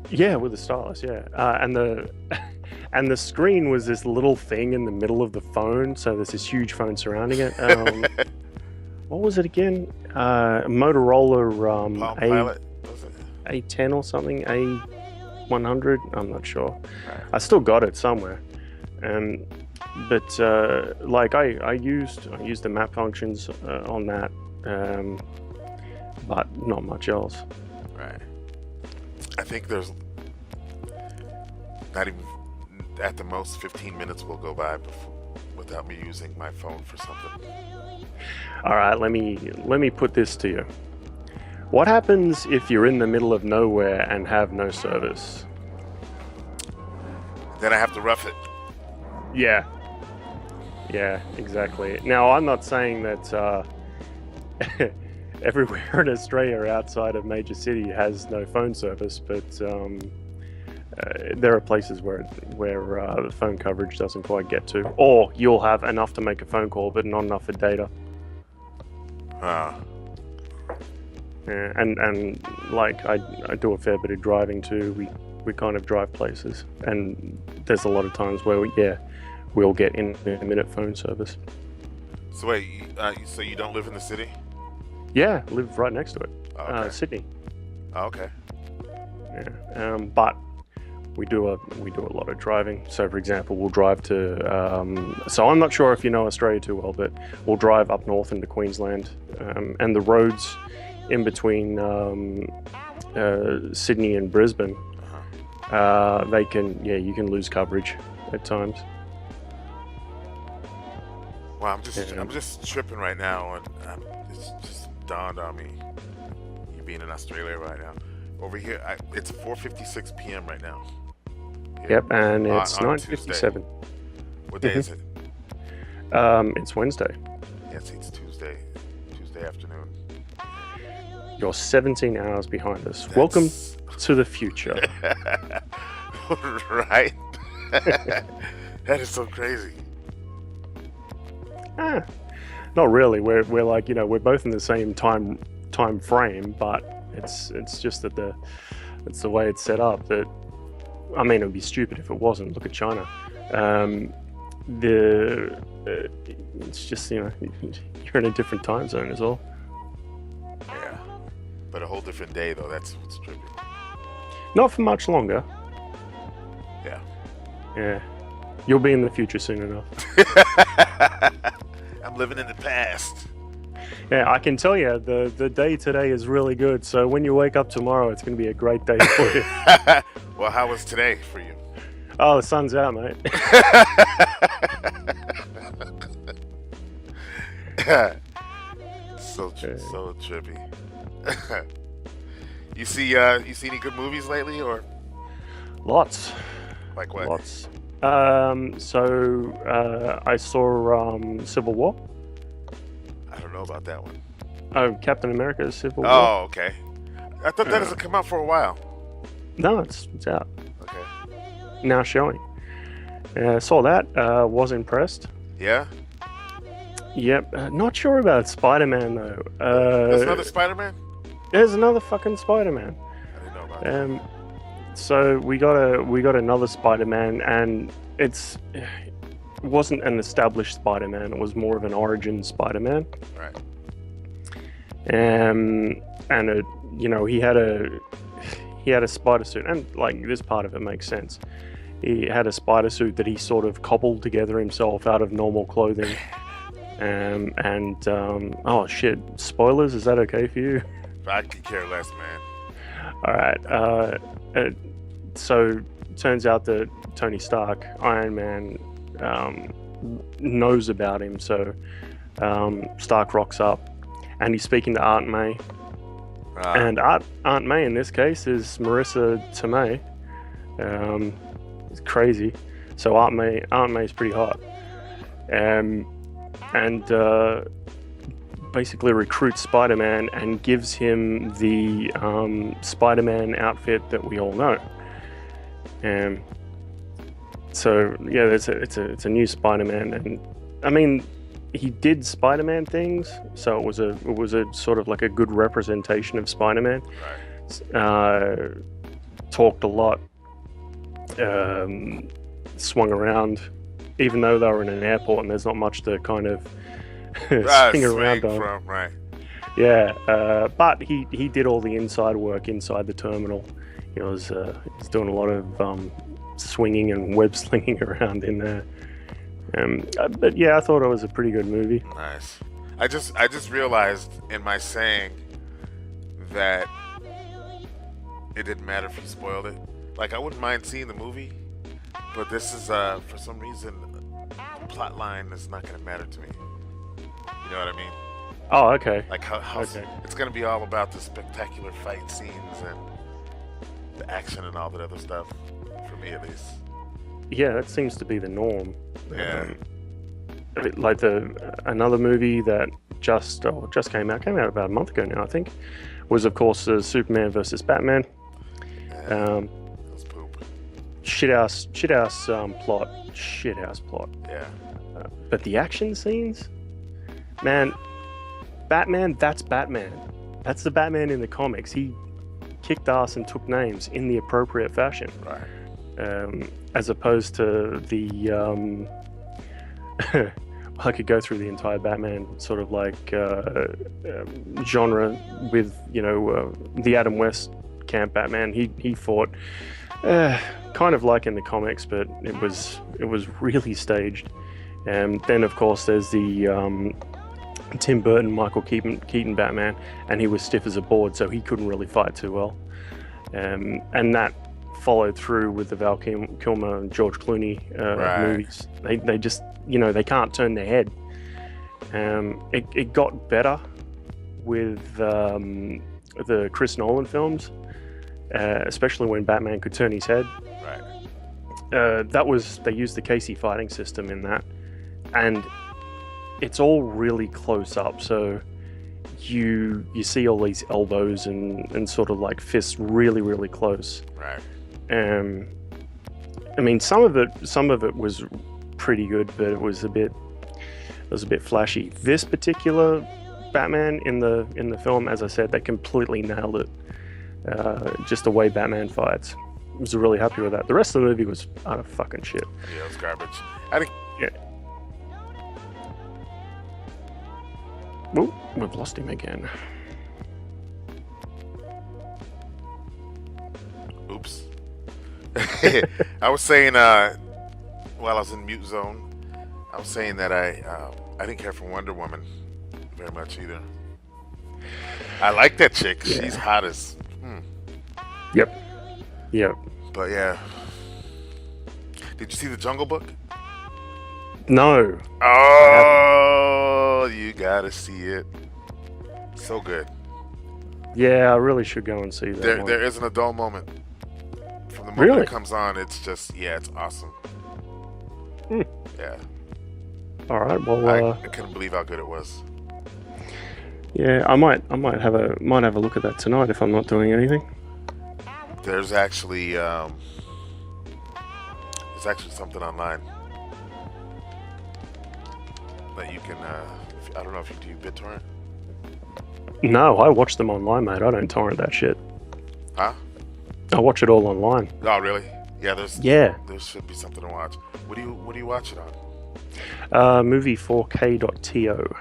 Yeah, with the stylus, yeah. And the screen was this little thing in the middle of the phone, so there's this huge phone surrounding it. What was it again? Motorola Palm Pilot, was it? A10 or something, A100. I'm not sure. Right. I still got it somewhere. But like I used the map functions on that, but not much else. Right. I think there's not even at the most 15 minutes will go by without me using my phone for something. All right, let me put this to you. What happens if you're in the middle of nowhere and have no service? Then I have to rough it. Yeah, exactly. Now, I'm not saying that everywhere in Australia outside of major city has no phone service, but there are places where the phone coverage doesn't quite get to, or you'll have enough to make a phone call, but not enough for data. Yeah, and like I do a fair bit of driving too. We kind of drive places, and there's a lot of times where we'll get intermittent phone service. So wait, so you don't live in the city? Yeah, live right next to it. Okay. Sydney. Oh, okay. Yeah, but we do a lot of driving. So, for example, we'll drive to. So I'm not sure if you know Australia too well, but we'll drive up north into Queensland, and the roads in between Sydney and Brisbane, you can lose coverage at times. Well, I'm just tripping right now, and it's just dawned on me. You being in Australia right now, over here, it's 4:56 p.m. right now. Yep, and it's on 9:57. What day is it? It's Wednesday. Yes, it's Tuesday afternoon. You're 17 hours behind us. Welcome to the future. Right? That is so crazy. Not really. We're like, we're both in the same time frame, but it's just that it's the way it's set up. That, I mean, it would be stupid if it wasn't. Look at China. It's just, you're in a different time zone is all. Yeah, but a whole different day though. That's what's trippy. Not for much longer. Yeah. Yeah. You'll be in the future soon enough. I'm living in the past. Yeah, I can tell you the day today is really good. So when you wake up tomorrow, it's going to be a great day for you. Well, how was today for you? Oh, the sun's out, mate. So trippy. You see any good movies lately, or Lots. like what? Lots. I saw Civil War. I don't know about that one. Oh, Captain America's Civil War. Oh, okay. I thought that doesn't come out for a while. No, it's out. Okay. Now showing. Saw that. Was impressed. Yeah. Yep. Not sure about Spider-Man though. There's another Spider-Man? There's another fucking Spider-Man. I didn't know about that. So we got another Spider-Man, and it wasn't an established Spider-Man. It was more of an origin Spider-Man. Right. And he had a spider suit, and like this part of it makes sense. He had a spider suit that he sort of cobbled together himself out of normal clothing. Oh shit! Spoilers? Is that okay for you? I could care less, man. All right. So turns out that Tony Stark, Iron Man, knows about him. So Stark rocks up, and he's speaking to Aunt May. And Aunt May in this case is Marissa Tomei. It's crazy. So Aunt May's pretty hot. And basically recruits Spider-Man and gives him the Spider-Man outfit that we all know. So yeah, it's a new Spider-Man, and I mean, he did Spider-Man things, so it was a sort of like a good representation of Spider-Man. Right. Talked a lot, swung around, even though they were in an airport and there's not much to kind of swing around on. From, right. Yeah, but he did all the inside work inside the terminal. He was doing a lot of swinging and web slinging around in there. But yeah, I thought it was a pretty good movie. Nice. I just realized in my saying that it didn't matter if you spoiled it. Like, I wouldn't mind seeing the movie, but this is for some reason the plot line is not going to matter to me. You know what I mean? Oh, okay. Like how Okay. it's going to be all about the spectacular fight scenes and the action and all that other stuff, for me at least. Yeah, that seems to be the norm. Yeah. Like another movie that just came out about a month ago now, I think, was of course Superman versus Batman. That was poop. Shit house plot. Yeah. But the action scenes, man, Batman. That's Batman. That's the Batman in the comics. He kicked ass and took names in the appropriate fashion. Right. As opposed to the I could go through the entire Batman sort of like genre with the Adam West camp Batman. He fought kind of like in the comics, but it was really staged. And then of course there's the Tim Burton, Michael Keaton Batman, and he was stiff as a board, so he couldn't really fight too well. And that followed through with the Val Kilmer and George Clooney movies. They just, they can't turn their head. It got better with the Chris Nolan films, especially when Batman could turn his head. Right. They used the Casey fighting system in that, and it's all really close up, so you see all these elbows and sort of like fists really really close. Right. I mean, some of it was pretty good, but it was a bit flashy. This particular Batman in the film, as I said, they completely nailed it. Just the way Batman fights. I was really happy with that. The rest of the movie was utter fucking shit. Yeah, it was garbage. I think. Yeah. Oh, we've lost him again. Oops. I was saying while I was in mute zone, I was saying that I didn't care for Wonder Woman very much either. I like that chick. Yeah. She's hot as. Yep. Yep. But yeah. Did you see the Jungle Book? No. Oh, you gotta see it. So good. Yeah, I really should go and see that. There isn't a dull moment. From the moment Really? it comes on, it's just it's awesome. Yeah. All right. Well, I couldn't believe how good it was. yeah, I might have a look at that tonight if I'm not doing anything. There's actually something online that you can. I don't know if you do BitTorrent. No, I watch them online, mate. I don't torrent that shit. Huh? I watch it all online. Oh, really? Yeah. Yeah. There should be something to watch. What do you watch it on? Movie4k.to.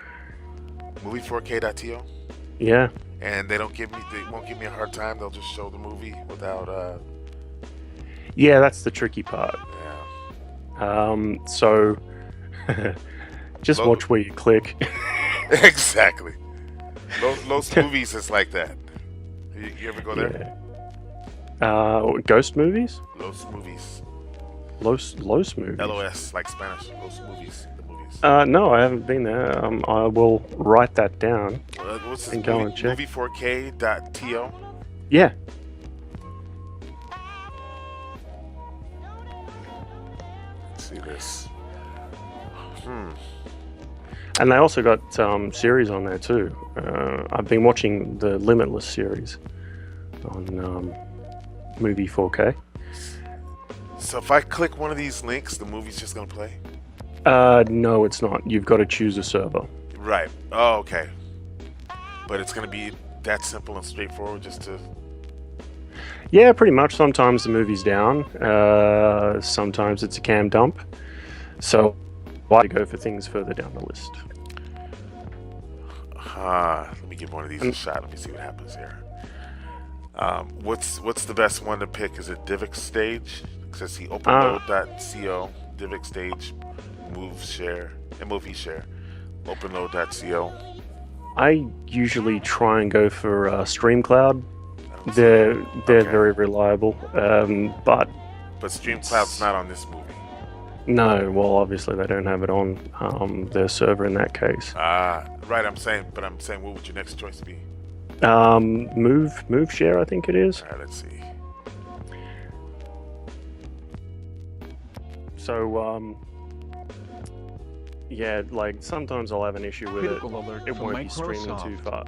Movie4k.to. Yeah. And they won't give me a hard time. They'll just show the movie without. Yeah, that's the tricky part. Yeah. So just watch where you click. Exactly. Los Movies is like that. You ever go there? Yeah. Ghost movies? Los Movies. Los movies. LOS, like Spanish. Los Movies. The movies. No, I haven't been there. I will write that down. What's this? And go and check. Movie4k.to. Yeah. Let's see this. And they also got series on there too. I've been watching the Limitless series on Movie 4K. So if I click one of these links, the movie's just gonna play? No, it's not. You've got to choose a server. Right. Oh, okay. But it's gonna be that simple and straightforward, just to. Yeah, pretty much. Sometimes the movie's down. Sometimes it's a cam dump. So why go for things further down the list? Let me give one of these a shot. Let me see what happens here. What's the best one to pick? Is it Divx Stage? Because I see openload.co, Divx Stage, MOV Share, openload.co. I usually try and go for StreamCloud. They're very reliable, but StreamCloud's not on this movie. no. Well, obviously they don't have it on their server in that case. Right. I'm saying, what would your next choice be? Move Share, I think it is. All right, let's see. So yeah, like sometimes I'll have an issue with Critical it. alert It from won't be streaming Microsoft. too far.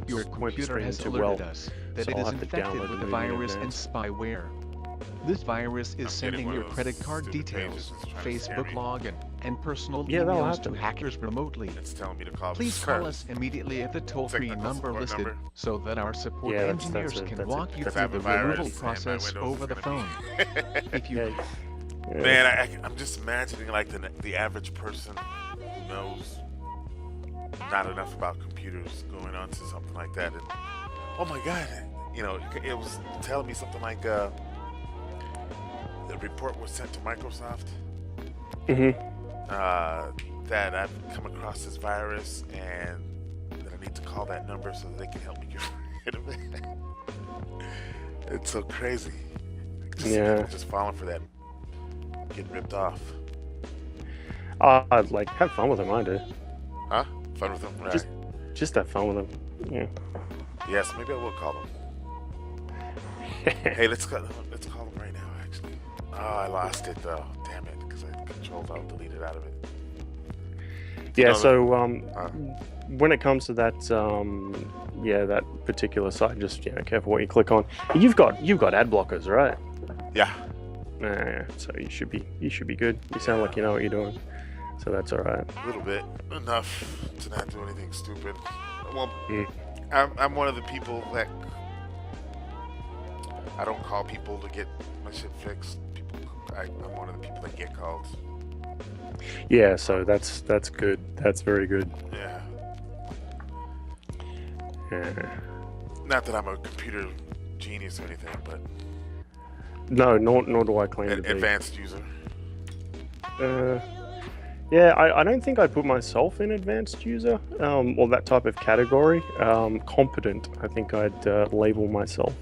Your won't be computer streaming has too alerted well. us that so it I'll is have to infected download with the a movie in virus and advance. spyware. This virus is I'm sending getting one your of those credit card stupid details, pages that's trying to scare Facebook me. login, and personal Yeah, that'll emails to happen. hackers remotely. It's telling me to call. Please call us immediately at the toll-free Technical number support listed number. so that our support Yeah, that's engineers it, can that's walk it. you That's through it. the Virus removal and my process Windows over is the gonna phone. If you Yeah. Man, I'm just imagining like the average person who knows not enough about computers going on to something like that, and oh my god, it was telling me something like the report was sent to Microsoft that I've come across this virus and that I need to call that number so that they can help me get rid of it. It's so crazy. Yeah. People just falling for that, getting ripped off. I'd like have fun with them. I do. Huh? Fun with them? Right. Just have fun with them. Yeah. Yes, maybe I will call them. Hey, let's call them right now, actually. Oh, I lost it, though. Damn it, because I Control-Alt deleted out of it. Yeah. know So Uh, when it comes to that, that particular site, just careful what you click on. You've got ad blockers, right? yeah. So you should be good. You sound like you know what you're doing, so that's all right. A little bit. Enough to not do anything stupid. Well, Mm. I'm one of the people that I don't call people to get my shit fixed. I'm one of the people that get called. Yeah, so that's good. That's very good. Yeah. Yeah. Not that I'm a computer genius or anything, but No, nor do I claim to be. advanced user. Yeah, I don't think I put myself in advanced user, or that type of category. Competent, I think I'd label myself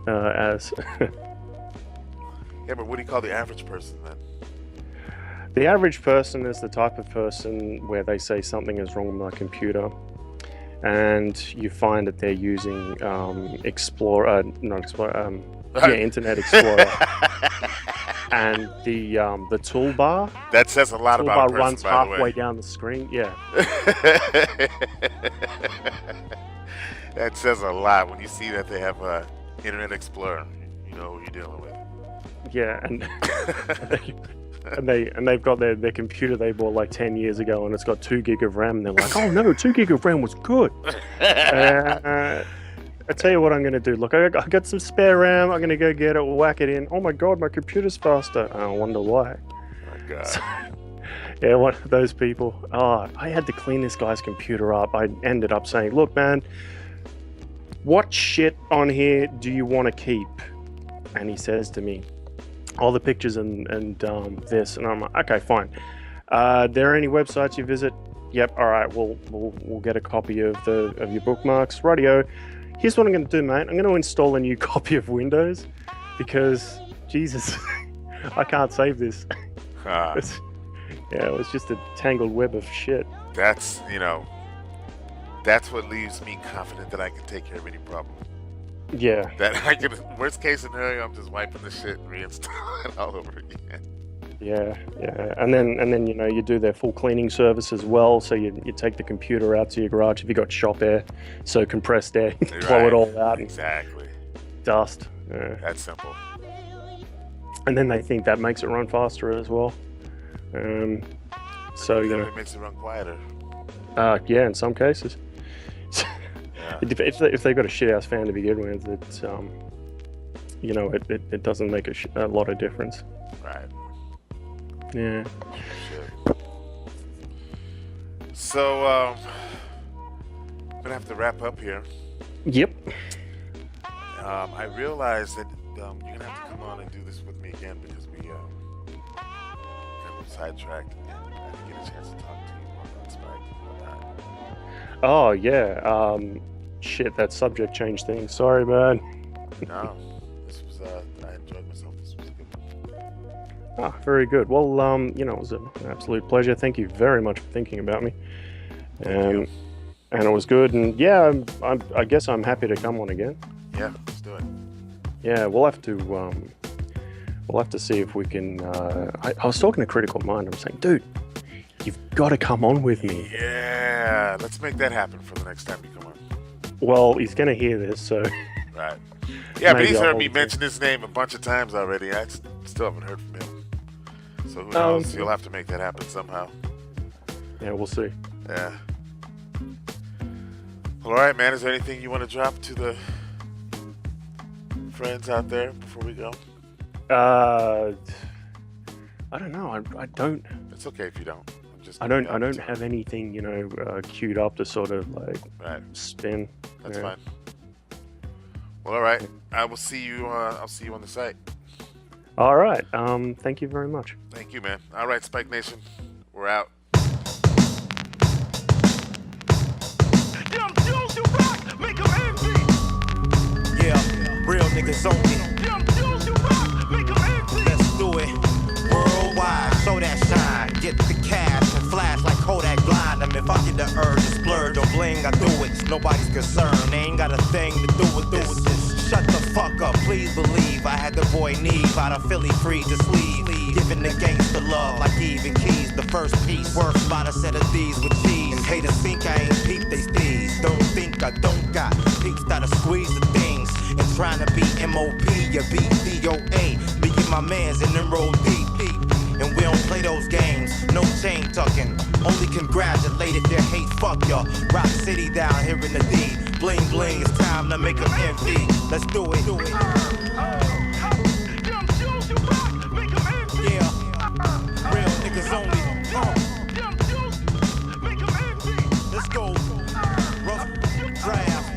as. Yeah, but what do you call the average person then? The average person is the type of person where they say something is wrong with my computer, and you find that they're using Internet Explorer, and the toolbar. That says a lot about a Toolbar person, runs by the halfway way. down the screen. Yeah. That says a lot when you see that they have Internet Explorer. You know who you're dealing with. Yeah, and they've got their computer they bought like 10 years ago, and it's got 2 gig of RAM. And they're like, oh no, 2 gig of RAM was good. I tell you what I'm gonna do. Look, I got some spare RAM. I'm gonna go get it, whack it in. Oh my god, my computer's faster. I wonder why. Oh my God. Yeah, one of those people. Oh, I had to clean this guy's computer up. I ended up saying, look, man, what shit on here do you want to keep? And he says to me, all the pictures and this. And I'm like, okay, fine. There are any websites you visit? Yep. All right. We'll get a copy of your bookmarks. Radio. Here's what I'm going to do, mate. I'm going to install a new copy of Windows because Jesus, I can't save this. It was just a tangled web of shit. That's what leaves me confident that I can take care of any problem. Yeah. That I can, worst case scenario, I'm just wiping the shit and reinstalling it all over again. Yeah. And then you do their full cleaning service as well. So you take the computer out to your garage if you got shop air, so compressed air, blow it all out. Exactly. Dust. Yeah. That's simple. And then they think that makes it run faster as well. So It makes it run quieter. yeah, in some cases. Yeah. If they've got a shit house fan to begin with, it's it doesn't make a lot of difference. Right. Yeah. Shit. So I'm gonna have to wrap up here. Yep. I realize that you're gonna have to come on and do this with me again because we got sidetracked and I didn't get a chance to talk to you on Spike and whatnot. Oh yeah. Shit, that subject change thing. Sorry, man. No, this was I enjoyed myself. This was a good one. Ah, very good. Well, it was an absolute pleasure. Thank you very much for thinking about me. Thank you. And it was good. And yeah, I guess I'm happy to come on again. Yeah, let's do it. Yeah, we'll have to see if we can. I was talking to Critical Mind. I'm saying, dude, you've got to come on with me. Yeah, let's make that happen for the next time you come on. Well, he's gonna hear this, so. Right. Yeah, but Maybe he's I'll heard hold me it. mention his name a bunch of times already. I still haven't heard from him. So who knows? You'll have to make that happen somehow. Yeah, we'll see. Yeah. Well, all right, man. Is there anything you want to drop to the friends out there before we go? I don't know. I don't. It's okay if you don't. I don't have anything, queued up to sort of like Right. spin. That's Yeah. fine. Well, all right. I will see you. I'll see you on the site. All right. Thank you very much. Thank you, man. All right, Spike Nation. We're out. Yeah, real niggas only. Let's do it. Worldwide, show that shine. Get the cash and flash like Kodak blind. If I get the urge to splurge or bling, I do it. It's nobody's concern. They ain't got a thing to do with this. Shut the fuck up, please believe. I had the boy Neve out of Philly free to sleeve. Giving the gangster love like even Keys. the first piece. Worth about a set of these with cheese. And haters think I ain't peep they steez. Don't think I don't got peeps that'll squeeze the things. And trying to be MOP, you beat DOA. Me and my mans in them roll deep. And we don't play those games, no chain tucking. Only congratulate if you hate, fuck ya. Rock City down here in the D. Bling bling, it's time to make them envy. Let's do it. Yeah, real niggas only. Let's go. Rough draft.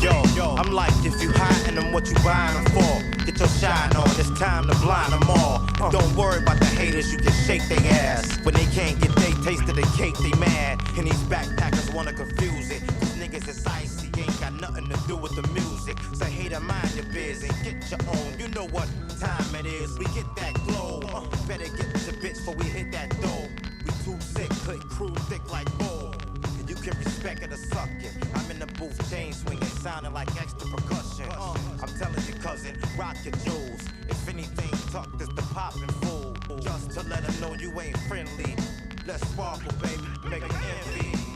Yo, I'm like, if you hiding them, what you buying them for? Get your shine on, it's time to blind them all. And don't worry about the haters, you can shake their ass. When they can't get they taste of the cake, they mad. And these backpackers wanna confuse it. Cause niggas is icy, ain't got nothing to do with the music. So hater, mind your biz and get your own. You know what time it is, we get that glow. Better get the bitch before we hit that dough. We too sick, click crew thick like gold. You can respect it or suck it. I'm in the booth, chain swinging, sounding like extra percussion. I'm telling you, cousin, rock your jewels. If anything tucked is the poppin' fool. Just to let them know you ain't friendly. Let's sparkle, baby, make 'em envy.